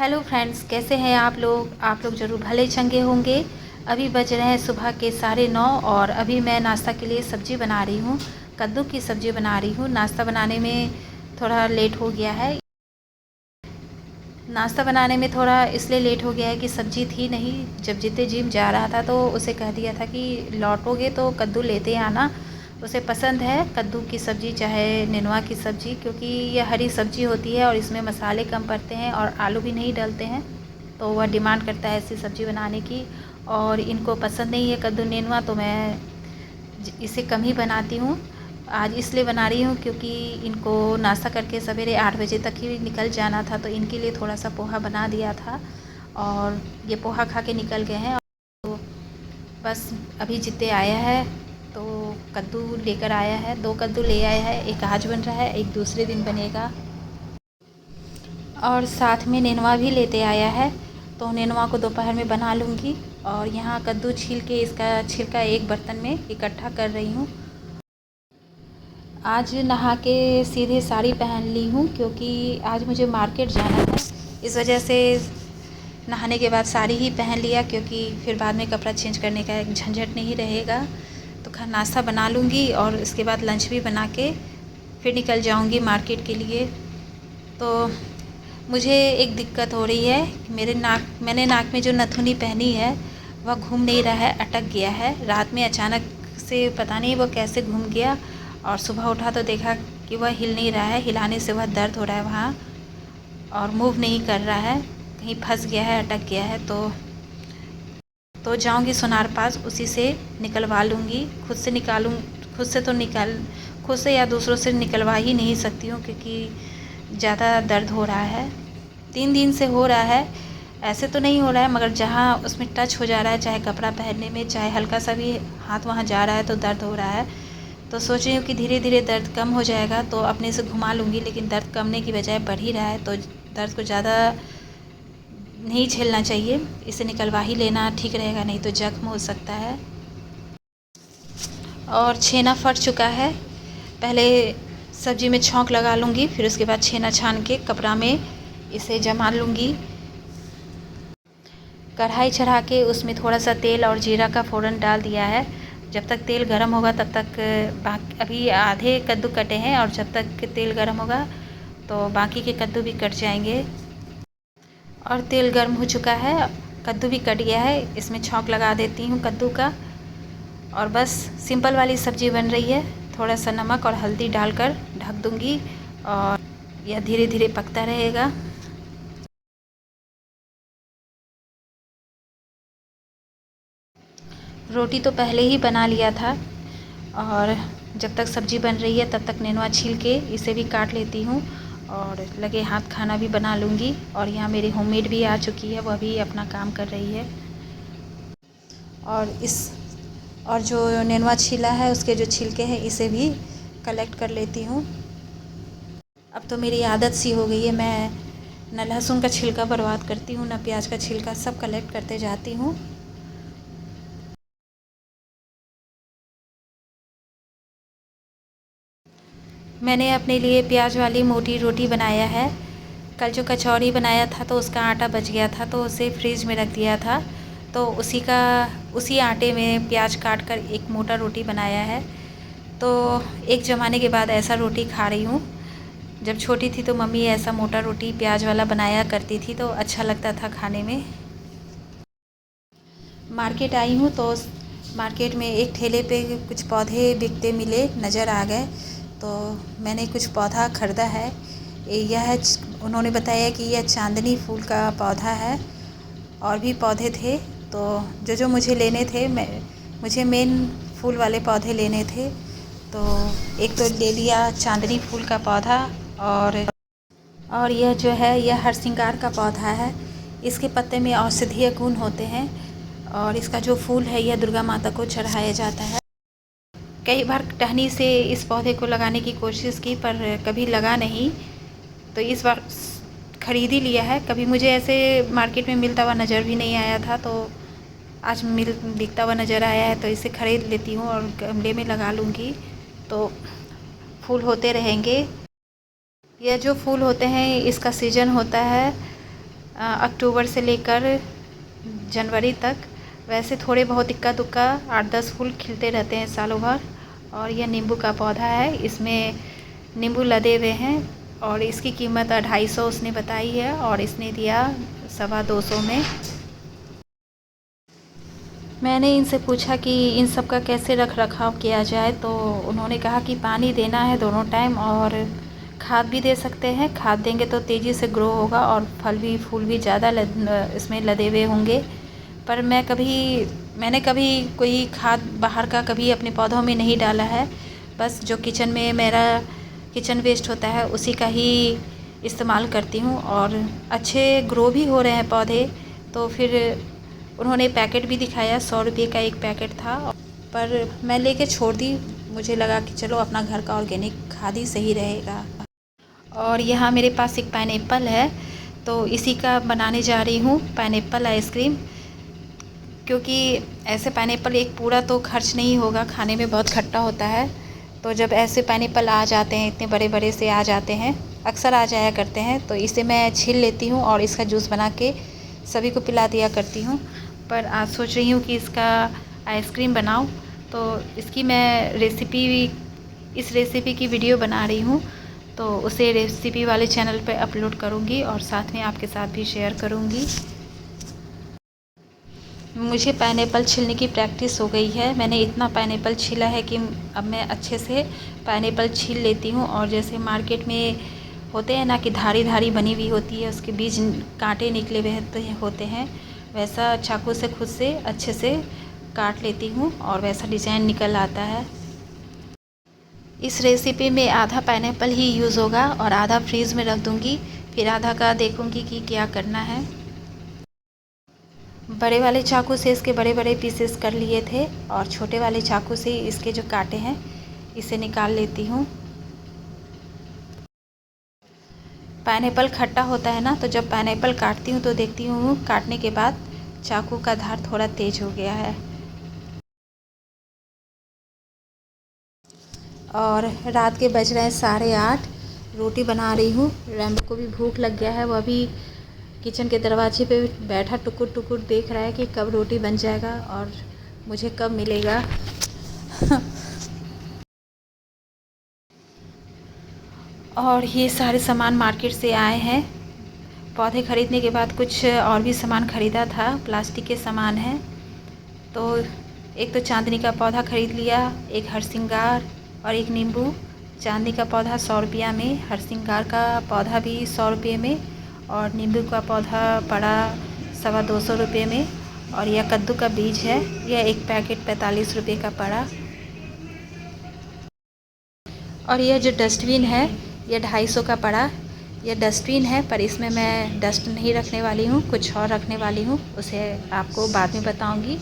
Hello friends, कैसे हैं आप लोग ज़रूर भले चंगे होंगे। अभी बज रहे हैं सुबह के 9:30 और अभी मैं नाश्ता के लिए सब्ज़ी बना रही हूँ। कद्दू की सब्ज़ी बना रही हूँ। नाश्ता बनाने में थोड़ा लेट हो गया है। नाश्ता बनाने में थोड़ा इसलिए लेट हो गया है कि सब्ज़ी थी नहीं। जब जिते जिम जा रहा था तो उसे कह दिया था कि लौटोगे तो कद्दू लेते आना। उसे पसंद है कद्दू की सब्ज़ी चाहे नेनुआ की सब्ज़ी, क्योंकि यह हरी सब्ज़ी होती है और इसमें मसाले कम पड़ते हैं और आलू भी नहीं डलते हैं। तो वह डिमांड करता है ऐसी सब्ज़ी बनाने की। और इनको पसंद नहीं है कद्दू नेनुआ, तो मैं इसे कम ही बनाती हूँ। आज इसलिए बना रही हूँ क्योंकि इनको नाश्ता करके सवेरे 8 बजे तक ही निकल जाना था, तो इनके लिए थोड़ा सा पोहा बना दिया था और ये पोहा खा के निकल गए हैं। तो बस अभी जिते आया है तो कद्दू लेकर आया है, 2 कद्दू ले आया है। एक आज बन रहा है, एक दूसरे दिन बनेगा। और साथ में नेनुआ भी लेते आया है, तो नेनुआ को दोपहर में बना लूँगी। और यहाँ कद्दू छील के इसका छिलका एक बर्तन में इकट्ठा कर रही हूँ। आज नहा के सीधे साड़ी पहन ली हूँ क्योंकि आज मुझे मार्केट जाना है। इस वजह से नहाने के बाद साड़ी ही पहन लिया, क्योंकि फिर बाद में कपड़ा चेंज करने का एक झंझट नहीं रहेगा। तो नाश्ता बना लूँगी और इसके बाद लंच भी बना के फिर निकल जाऊँगी मार्केट के लिए। तो मुझे एक दिक्कत हो रही है, मैंने नाक में जो नथुनी पहनी है वह घूम नहीं रहा है, अटक गया है। रात में अचानक से पता नहीं वो कैसे घूम गया और सुबह उठा तो देखा कि वह हिल नहीं रहा है। हिलाने से वह दर्द हो रहा है वहाँ और मूव नहीं कर रहा है, कहीं फंस गया है, अटक गया है। तो जाऊँगी सोनार पास, उसी से निकलवा लूँगी। खुद से या दूसरों से निकलवा ही नहीं सकती हूँ क्योंकि ज़्यादा दर्द हो रहा है। 3 दिन से हो रहा है। ऐसे तो नहीं हो रहा है, मगर जहाँ उसमें टच हो जा रहा है, चाहे कपड़ा पहनने में, चाहे हल्का सा भी हाथ वहाँ जा रहा है तो दर्द हो रहा है। तो सोच रही हूँ कि धीरे धीरे दर्द कम हो जाएगा तो अपने से घुमा लूँगी, लेकिन दर्द कमने की बजाय बढ़ ही रहा है। तो दर्द को ज़्यादा नहीं झेलना चाहिए, इसे निकलवा ही लेना ठीक रहेगा, नहीं तो जख्म हो सकता है। और छेना फट चुका है। पहले सब्ज़ी में छौंक लगा लूँगी, फिर उसके बाद छेना छान के कपड़ा में इसे जमा लूँगी। कढ़ाई चढ़ा के उसमें थोड़ा सा तेल और जीरा का फ़ोरन डाल दिया है। जब तक तेल गर्म होगा तब तक अभी आधे कद्दू कटे हैं और जब तक तेल गर्म होगा तो बाकी के कद्दू भी कट जाएंगे। और तेल गर्म हो चुका है, कद्दू भी कट गया है। इसमें छौंक लगा देती हूँ कद्दू का और बस सिंपल वाली सब्ज़ी बन रही है। थोड़ा सा नमक और हल्दी डालकर ढक दूँगी और यह धीरे धीरे पकता रहेगा। रोटी तो पहले ही बना लिया था और जब तक सब्ज़ी बन रही है तब तक नेनुआ छील के इसे भी काट लेती हूँ और लगे हाथ खाना भी बना लूँगी। और यहाँ मेरी होममेड भी आ चुकी है, वह भी अपना काम कर रही है। और जो नेनुआ छीला है उसके जो छिलके हैं इसे भी कलेक्ट कर लेती हूँ। अब तो मेरी आदत सी हो गई है, मैं न लहसुन का छिलका बर्बाद करती हूँ, न प्याज का छिलका, सब कलेक्ट करते जाती हूँ। मैंने अपने लिए प्याज वाली मोटी रोटी बनाया है। कल जो कचौड़ी बनाया था तो उसका आटा बच गया था, तो उसे फ्रिज में रख दिया था। तो उसी आटे में प्याज काट कर एक मोटा रोटी बनाया है। तो एक ज़माने के बाद ऐसा रोटी खा रही हूँ। जब छोटी थी तो मम्मी ऐसा मोटा रोटी प्याज वाला बनाया करती थी, तो अच्छा लगता था खाने में। मार्केट आई हूँ तो मार्केट में एक ठेले पे कुछ पौधे बिकते मिले, नज़र आ गए, तो मैंने कुछ पौधा ख़रीदा है। उन्होंने बताया कि यह चांदनी फूल का पौधा है। और भी पौधे थे, तो जो मुझे लेने थे, मुझे मेन फूल वाले पौधे लेने थे, तो एक तो ले लिया चांदनी फूल का पौधा। और यह जो है यह हरसिंगार का पौधा है। इसके पत्ते में औषधीय गुण होते हैं और इसका जो फूल है यह दुर्गा माता को चढ़ाया जाता है। कई बार टहनी से इस पौधे को लगाने की कोशिश की पर कभी लगा नहीं, तो इस बार ख़रीद ही लिया है। कभी मुझे ऐसे मार्केट में मिलता हुआ नज़र भी नहीं आया था, तो आज दिखता हुआ नज़र आया है, तो इसे ख़रीद लेती हूँ और गमले में लगा लूँगी, तो फूल होते रहेंगे। यह जो फूल होते हैं इसका सीज़न होता है अक्टूबर से लेकर जनवरी तक। वैसे थोड़े बहुत इक्का दुक्का 8-10 फूल खिलते रहते हैं सालों भर। और यह नींबू का पौधा है, इसमें नींबू लदे हुए हैं और इसकी कीमत 250 उसने बताई है और इसने दिया 225 में। मैंने इनसे पूछा कि इन सब का कैसे रख रखाव किया जाए, तो उन्होंने कहा कि पानी देना है दोनों टाइम और खाद भी दे सकते हैं। खाद देंगे तो तेज़ी से ग्रो होगा और फल भी फूल भी ज़्यादा इसमें लदे हुए होंगे। पर मैंने कभी कोई खाद बाहर का कभी अपने पौधों में नहीं डाला है। बस जो किचन में मेरा किचन वेस्ट होता है उसी का ही इस्तेमाल करती हूँ और अच्छे ग्रो भी हो रहे हैं पौधे। तो फिर उन्होंने पैकेट भी दिखाया, 100 रुपये का एक पैकेट था, पर मैं लेके छोड़ दी। मुझे लगा कि चलो अपना घर का ऑर्गेनिक खाद ही सही रहेगा। और यहाँ मेरे पास एक पाइनएप्पल है, तो इसी का बनाने जा रही हूँ पाइनएप्पल आइसक्रीम। क्योंकि ऐसे पाइनएप्पल एक पूरा तो खर्च नहीं होगा, खाने में बहुत खट्टा होता है। तो जब ऐसे पाइनएप्पल आ जाते हैं, इतने बड़े बड़े से आ जाते हैं, अक्सर आ जाया करते हैं, तो इसे मैं छील लेती हूँ और इसका जूस बना के सभी को पिला दिया करती हूँ। पर आज सोच रही हूँ कि इसका आइसक्रीम बनाऊँ, तो इसकी मैं इस रेसिपी की वीडियो बना रही हूँ, तो उसे रेसिपी वाले चैनल पे अपलोड करूँगी और साथ में आपके साथ भी शेयर करूँगी। मुझे पाइनएप्पल छीलने की प्रैक्टिस हो गई है। मैंने इतना पाइनएप्पल छीला है कि अब मैं अच्छे से पाइनएप्पल छील लेती हूँ। और जैसे मार्केट में होते हैं ना कि धारी धारी बनी हुई होती है, उसके बीच कांटे निकले हुए होते हैं, वैसा चाकू से खुद से अच्छे से काट लेती हूँ और वैसा डिज़ाइन निकल आता है। इस रेसिपी में आधा पाइनएप्पल ही यूज़ होगा और आधा फ्रीज़ में रख दूँगी, फिर आधा का देखूँगी कि क्या करना है। बड़े वाले चाकू से इसके बड़े बड़े पीसेस कर लिए थे और छोटे वाले चाकू से इसके जो कांटे हैं इसे निकाल लेती हूँ। पाइनएप्पल खट्टा होता है ना, तो जब पाइनएप्पल काटती हूँ तो देखती हूँ काटने के बाद चाकू का धार थोड़ा तेज हो गया है। और रात के बज रहे हैं 8:30, रोटी बना रही हूँ। रैम्बो को भी भूख लग गया है, वह भी किचन के दरवाजे पे बैठा टुकुर टुकुर देख रहा है कि कब रोटी बन जाएगा और मुझे कब मिलेगा। और ये सारे सामान मार्केट से आए हैं। पौधे ख़रीदने के बाद कुछ और भी सामान ख़रीदा था, प्लास्टिक के सामान हैं। तो एक तो चांदनी का पौधा ख़रीद लिया, एक हरसिंगार और एक नींबू। चांदनी का पौधा 100 रुपया में, हरसिंगार का पौधा भी 100 रुपये में और नींबू का पौधा पड़ा 225 रुपये में। और यह कद्दू का बीज है, यह एक पैकेट 45 रुपये का पड़ा। और यह जो डस्टबिन है यह 250 का पड़ा। यह डस्टबिन है, पर इसमें मैं डस्ट नहीं रखने वाली हूँ, कुछ और रखने वाली हूँ, उसे आपको बाद में बताऊँगी।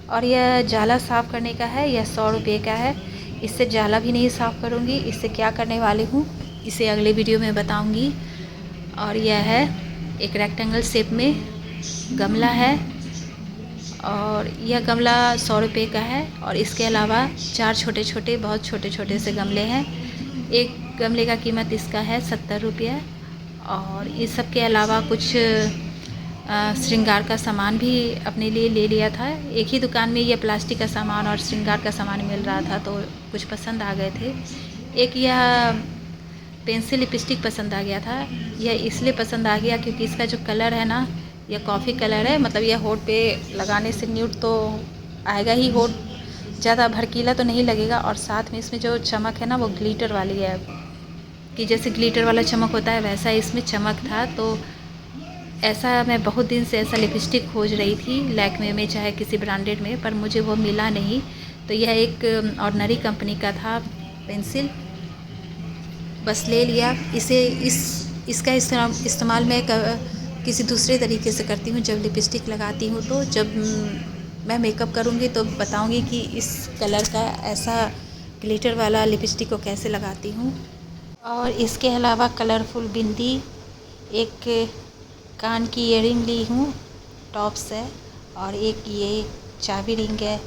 और यह जाला साफ़ करने का है, यह 100 रुपये का है। इससे जाला भी नहीं साफ़ करूँगी, इससे क्या करने वाली हूँ इसे अगले वीडियो में बताऊँगी। और यह है एक रेक्टेंगल शेप में गमला है और यह गमला 100 रुपये का है। और इसके अलावा 4 छोटे छोटे, बहुत छोटे छोटे से गमले हैं। एक गमले का कीमत इसका है 70 रुपये। और इस सब के अलावा कुछ श्रृंगार का सामान भी अपने लिए ले लिया था। एक ही दुकान में यह प्लास्टिक का सामान और श्रृंगार का सामान मिल रहा था, तो कुछ पसंद आ गए थे। एक यह पेंसिल लिपस्टिक पसंद आ गया था। यह इसलिए पसंद आ गया क्योंकि इसका जो कलर है ना, यह कॉफ़ी कलर है, मतलब यह होठ पे लगाने से न्यूड तो आएगा ही, होठ ज़्यादा भड़कीला तो नहीं लगेगा। और साथ में इसमें जो चमक है ना वो ग्लिटर वाली है, कि जैसे ग्लिटर वाला चमक होता है वैसा इसमें चमक था। तो ऐसा मैं बहुत दिन से ऐसा लिपस्टिक खोज रही थी, लैक्मे में चाहे किसी ब्रांडेड में, पर मुझे वो मिला नहीं। तो यह एक ऑर्डिनरी कंपनी का था पेंसिल, बस ले लिया इसे। इसका इस्तेमाल मैं किसी दूसरे तरीके से करती हूँ। जब लिपस्टिक लगाती हूँ तो जब मैं मेकअप करूँगी तो बताऊँगी कि इस कलर का ऐसा ग्लिटर वाला लिपस्टिक को कैसे लगाती हूँ। और इसके अलावा कलरफुल बिंदी, एक कान की ईयरिंग ली हूँ, टॉप्स है, और एक ये चाबी रिंग है।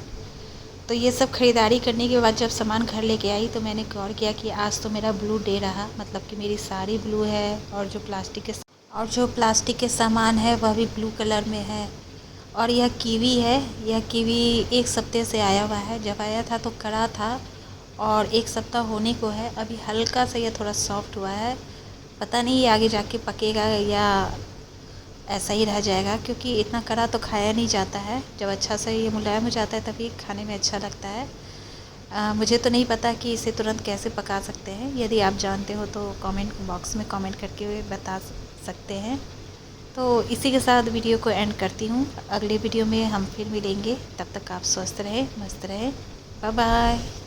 तो ये सब ख़रीदारी करने के बाद जब सामान घर लेके आई तो मैंने गौर किया कि आज तो मेरा ब्लू डे रहा, मतलब कि मेरी साड़ी ब्लू है और जो प्लास्टिक के और जो प्लास्टिक के सामान है वह भी ब्लू कलर में है। और यह कीवी है, यह कीवी 1 सप्ताह से आया हुआ है। जब आया था तो कड़ा था और 1 सप्ताह होने को है। अभी हल्का सा यह थोड़ा सॉफ्ट हुआ है। पता नहीं ये आगे जाके पकेगा या ऐसा ही रह जाएगा, क्योंकि इतना कड़ा तो खाया नहीं जाता है। जब अच्छा से ये मुलायम हो जाता है तभी खाने में अच्छा लगता है। मुझे तो नहीं पता कि इसे तुरंत कैसे पका सकते हैं। यदि आप जानते हो तो कमेंट बॉक्स में कमेंट करके बता सकते हैं। तो इसी के साथ वीडियो को एंड करती हूँ। अगले वीडियो में हम फिर मिलेंगे। तब तक आप स्वस्थ रहें, मस्त रहें। Bye bye.